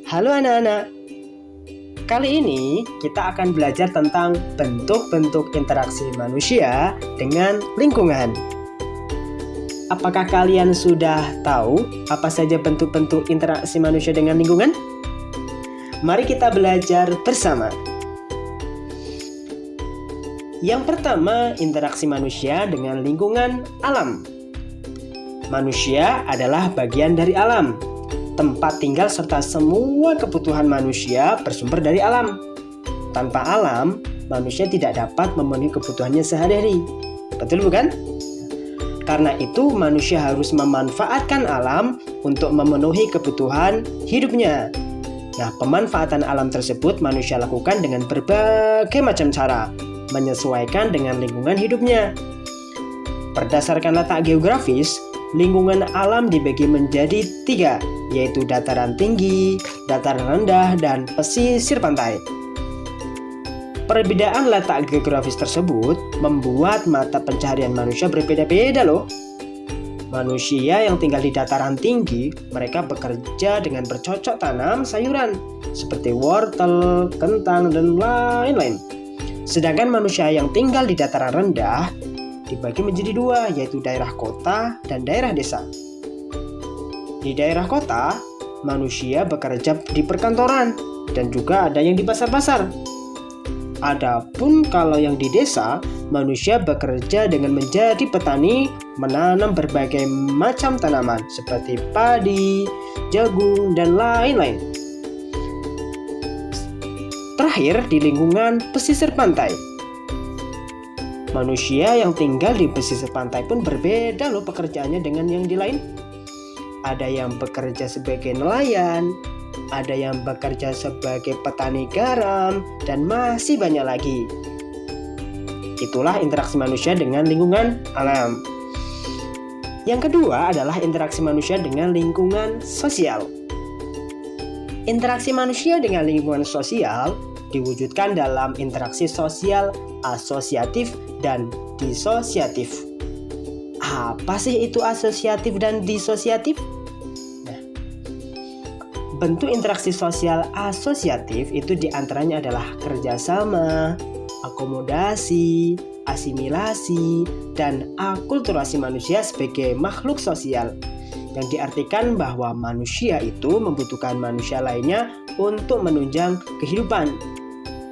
Halo anak-anak, kali ini kita akan belajar tentang bentuk-bentuk interaksi manusia dengan lingkungan. Apakah kalian sudah tahu apa saja bentuk-bentuk interaksi manusia dengan lingkungan? Mari kita belajar bersama. Yang pertama, interaksi manusia dengan lingkungan alam. Manusia adalah bagian dari alam. Tempat tinggal serta semua kebutuhan manusia bersumber dari alam. Tanpa alam, manusia tidak dapat memenuhi kebutuhannya sehari-hari. Betul bukan? Karena itu, manusia harus memanfaatkan alam untuk memenuhi kebutuhan hidupnya. Nah, pemanfaatan alam tersebut manusia lakukan dengan berbagai macam cara, menyesuaikan dengan lingkungan hidupnya. Berdasarkan letak geografis, lingkungan alam dibagi menjadi 3, yaitu dataran tinggi, dataran rendah, dan pesisir pantai. Perbedaan letak geografis tersebut membuat mata pencaharian manusia berbeda-beda loh. Manusia yang tinggal di dataran tinggi, mereka bekerja dengan bercocok tanam sayuran seperti wortel, kentang, dan lain-lain. Sedangkan manusia yang tinggal di dataran rendah dibagi menjadi 2, yaitu daerah kota dan daerah desa. Di daerah kota, manusia bekerja di perkantoran dan juga ada yang di pasar-pasar. Adapun kalau yang di desa, manusia bekerja dengan menjadi petani, menanam berbagai macam tanaman seperti padi, jagung, dan lain-lain. Terakhir, di lingkungan pesisir pantai. Manusia yang tinggal di pesisir pantai pun berbeda loh pekerjaannya dengan yang di lain. Ada yang bekerja sebagai nelayan, ada yang bekerja sebagai petani garam, dan masih banyak lagi. Itulah interaksi manusia dengan lingkungan alam. Yang kedua adalah interaksi manusia dengan lingkungan sosial. Interaksi manusia dengan lingkungan sosial diwujudkan dalam interaksi sosial asosiatif dan disosiatif. Apa sih itu asosiatif dan disosiatif? Nah, bentuk interaksi sosial asosiatif itu diantaranya adalah kerjasama, akomodasi, asimilasi, dan akulturasi manusia sebagai makhluk sosial, yang diartikan bahwa manusia itu membutuhkan manusia lainnya untuk menunjang kehidupan.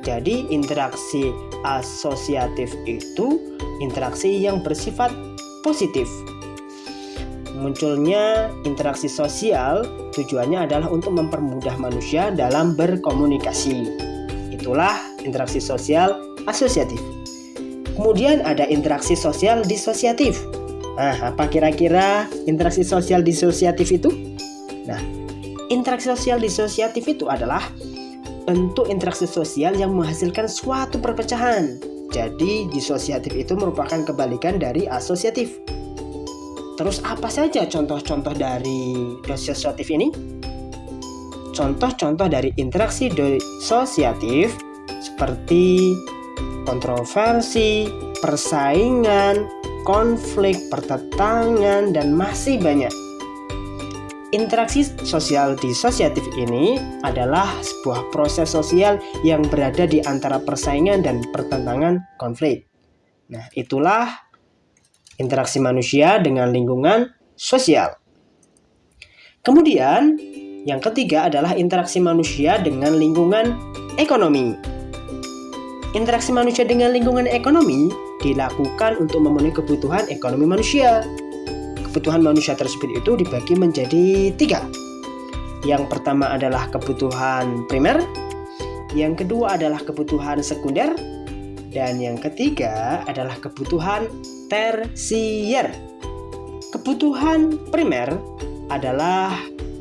Jadi interaksi asosiatif itu interaksi yang bersifat positif. Munculnya interaksi sosial tujuannya adalah untuk mempermudah manusia dalam berkomunikasi. Itulah interaksi sosial asosiatif. Kemudian ada interaksi sosial disosiatif. Nah, apa kira-kira interaksi sosial disosiatif itu? Nah, interaksi sosial disosiatif itu adalah bentuk interaksi sosial yang menghasilkan suatu perpecahan. Jadi, disosiatif itu merupakan kebalikan dari asosiatif. Terus apa saja contoh-contoh dari disosiatif ini? Contoh-contoh dari interaksi disosiatif seperti kontroversi, persaingan, konflik, pertentangan, dan masih banyak. Interaksi sosial disosiatif ini adalah sebuah proses sosial yang berada di antara persaingan dan pertentangan konflik. Nah, itulah interaksi manusia dengan lingkungan sosial. Kemudian, yang ketiga adalah interaksi manusia dengan lingkungan ekonomi. Interaksi manusia dengan lingkungan ekonomi dilakukan untuk memenuhi kebutuhan ekonomi manusia. Kebutuhan manusia tersebut itu dibagi menjadi 3. Yang pertama adalah kebutuhan primer, yang kedua adalah kebutuhan sekunder, dan yang ketiga adalah kebutuhan tersier. Kebutuhan primer adalah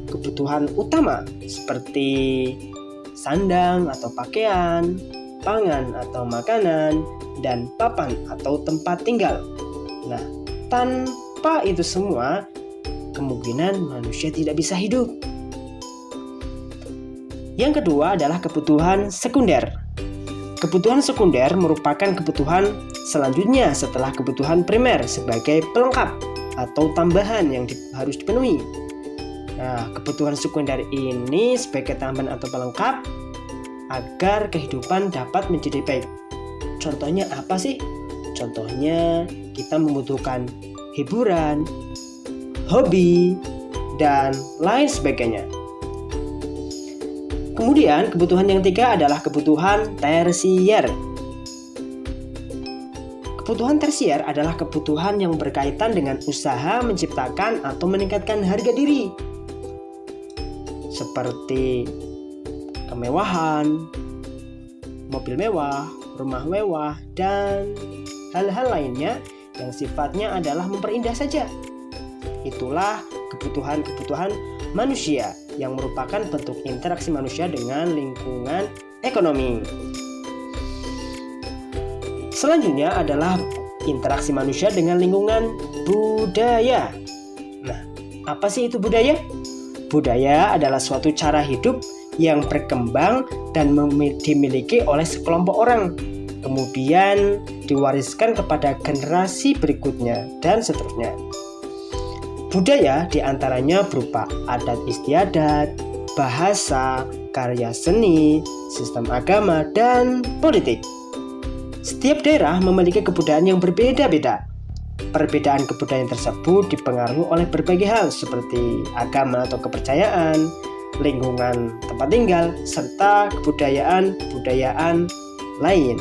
kebutuhan utama seperti sandang atau pakaian, pangan atau makanan, dan papan atau tempat tinggal. Nah, tanpa itu semua, kemungkinan manusia tidak bisa hidup. Yang kedua adalah kebutuhan sekunder. Kebutuhan sekunder merupakan kebutuhan selanjutnya setelah kebutuhan primer sebagai pelengkap atau tambahan yang harus dipenuhi. Nah, kebutuhan sekunder ini sebagai tambahan atau pelengkap agar kehidupan dapat menjadi baik. Contohnya apa sih? Contohnya kita membutuhkan hiburan, hobi, dan lain sebagainya. Kemudian kebutuhan yang ketiga adalah kebutuhan tersier. Kebutuhan tersier adalah kebutuhan yang berkaitan dengan usaha menciptakan atau meningkatkan harga diri, seperti kemewahan, mobil mewah, rumah mewah, dan hal-hal lainnya yang sifatnya adalah memperindah saja. Itulah kebutuhan-kebutuhan manusia yang merupakan bentuk interaksi manusia dengan lingkungan ekonomi. Selanjutnya adalah interaksi manusia dengan lingkungan budaya. Nah, apa sih itu budaya? Budaya adalah suatu cara hidup yang berkembang dan dimiliki oleh sekelompok orang, kemudian diwariskan kepada generasi berikutnya, dan seterusnya. Budaya diantaranya berupa adat istiadat, bahasa, karya seni, sistem agama, dan politik. Setiap daerah memiliki kebudayaan yang berbeda-beda. Perbedaan kebudayaan tersebut dipengaruhi oleh berbagai hal seperti agama atau kepercayaan, lingkungan tempat tinggal, serta kebudayaan lain.